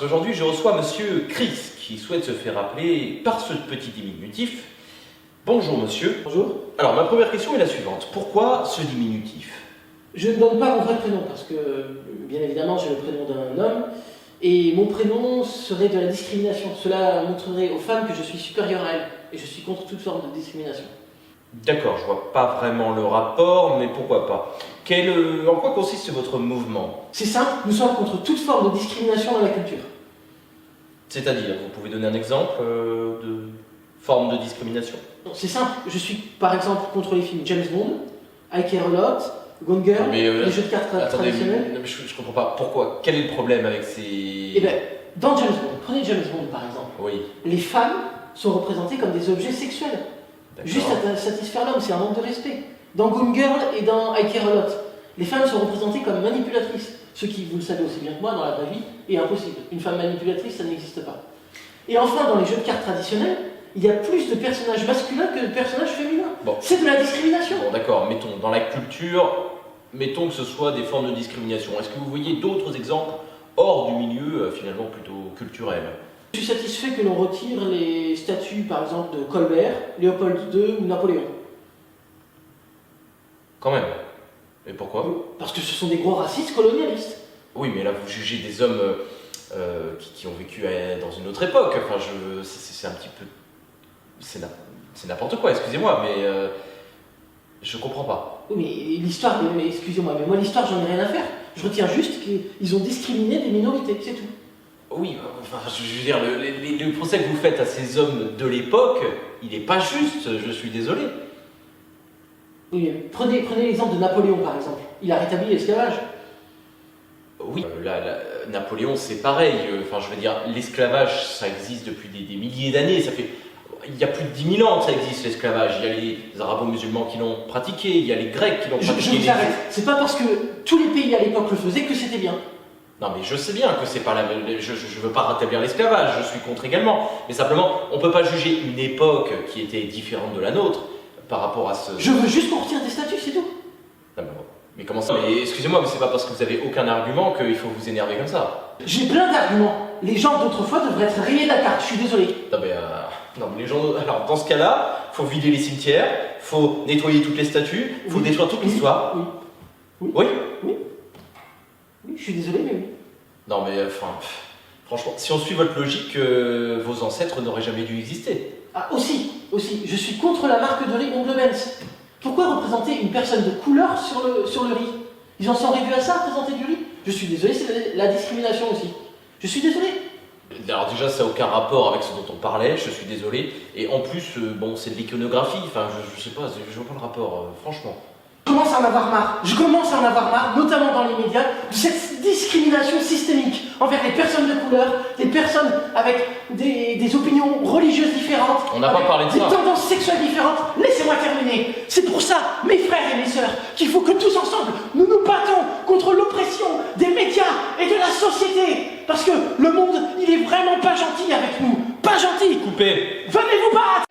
parce qu'aujourd'hui je reçois Monsieur Chris qui souhaite se faire appeler par ce petit diminutif. Bonjour monsieur. Bonjour. Alors ma première question est la suivante. Pourquoi ce diminutif? Je ne donne pas mon vrai prénom parce que, bien évidemment, j'ai le prénom d'un homme et mon prénom serait de la discrimination. Cela montrerait aux femmes que je suis supérieur à elles et je suis contre toute forme de discrimination. D'accord, je vois pas vraiment le rapport, mais pourquoi pas. En quoi consiste votre mouvement? C'est simple, nous sommes contre toute forme de discrimination dans la culture. C'est-à-dire, vous pouvez donner un exemple de forme de discrimination? C'est simple, je suis par exemple contre les films James Bond, I Care a Lot, Gone Girl, les jeux de cartes traditionnels. Mais je comprends pas. Pourquoi? Quel est le problème avec ces... Eh bien, dans James Bond, prenez James Bond par exemple, Oui. les femmes sont représentées comme des objets sexuels. Juste à satisfaire l'homme, c'est un manque de respect. Dans Gone Girl et dans I Care a Lot, les femmes sont représentées comme manipulatrices. Ce qui, vous le savez aussi bien que moi, dans la vraie vie, est impossible. Une femme manipulatrice, ça n'existe pas. Et enfin, dans les jeux de cartes traditionnels, il y a plus de personnages masculins que de personnages féminins. Bon. C'est de la discrimination. Bon, d'accord, mettons, dans la culture, mettons que ce soit des formes de discrimination. Est-ce que vous voyez d'autres exemples hors du milieu, finalement, plutôt culturel? Je suis satisfait que l'on retire les statues, par exemple, de Colbert, Léopold II ou Napoléon. Quand même. Et pourquoi? Parce que ce sont des gros racistes colonialistes. Oui, mais là, vous jugez des hommes qui ont vécu dans une autre époque. Enfin, c'est un petit peu... C'est n'importe quoi, excusez-moi, mais je comprends pas. Oui, mais l'histoire, excusez-moi, mais moi l'histoire, j'en ai rien à faire. Je retiens juste qu'ils ont discriminé des minorités, c'est tout. Oui, enfin, je veux dire, le procès que vous faites à ces hommes de l'époque, il n'est pas juste, je suis désolé. Oui, mais prenez l'exemple de Napoléon, par exemple. Il a rétabli l'esclavage. Oui, Napoléon, c'est pareil. Enfin, je veux dire, l'esclavage, ça existe depuis des milliers d'années. Il y a plus de 10 000 ans que ça existe, l'esclavage. Il y a les arabo-musulmans qui l'ont pratiqué, il y a les grecs qui l'ont pratiqué. Je vous arrête. C'est pas parce que tous les pays à l'époque le faisaient que c'était bien. Non, mais je sais bien que c'est pas la même. Je veux pas rétablir l'esclavage, je suis contre également. Mais simplement, on peut pas juger une époque qui était différente de la nôtre par rapport à ce. Je veux juste qu'on retire des statuts, c'est tout. Non, mais comment ça? Mais excusez-moi, mais c'est pas parce que vous avez aucun argument qu'il faut vous énerver comme ça. J'ai plein d'arguments. Les gens d'autrefois devraient être rayés de la carte, je suis désolé. Non, mais les gens. Alors, dans ce cas-là, faut vider les cimetières, faut nettoyer toutes les statues, faut détruire toute l'histoire. Oui. Oui? Oui. Oui, je suis désolé, mais oui. Non, mais enfin. Franchement, si on suit votre logique, vos ancêtres n'auraient jamais dû exister. Ah, aussi, je suis contre la marque de riz Onglebens. Pourquoi représenter une personne de couleur sur le riz? Ils en sont réduits à ça, représenter du riz? Je suis désolé, c'est la discrimination aussi. Je suis désolé. Alors déjà, ça n'a aucun rapport avec ce dont on parlait, je suis désolé. Et en plus, bon, c'est de l'iconographie, enfin, je sais pas, je vois pas le rapport, franchement. Je commence à en avoir marre, notamment dans les médias, de cette discrimination systémique envers les personnes de couleur, les personnes avec des opinions religieuses différentes, On n'a pas parlé de ça. des tendances sexuelles différentes. Laissez-moi terminer. C'est pour ça, mes frères et mes sœurs, qu'il faut que tous ensemble, nous nous battons contre l'oppression des médias et de la société. Parce que le monde, il est vraiment pas gentil avec nous. Pas gentil. Coupez. Venez vous battre.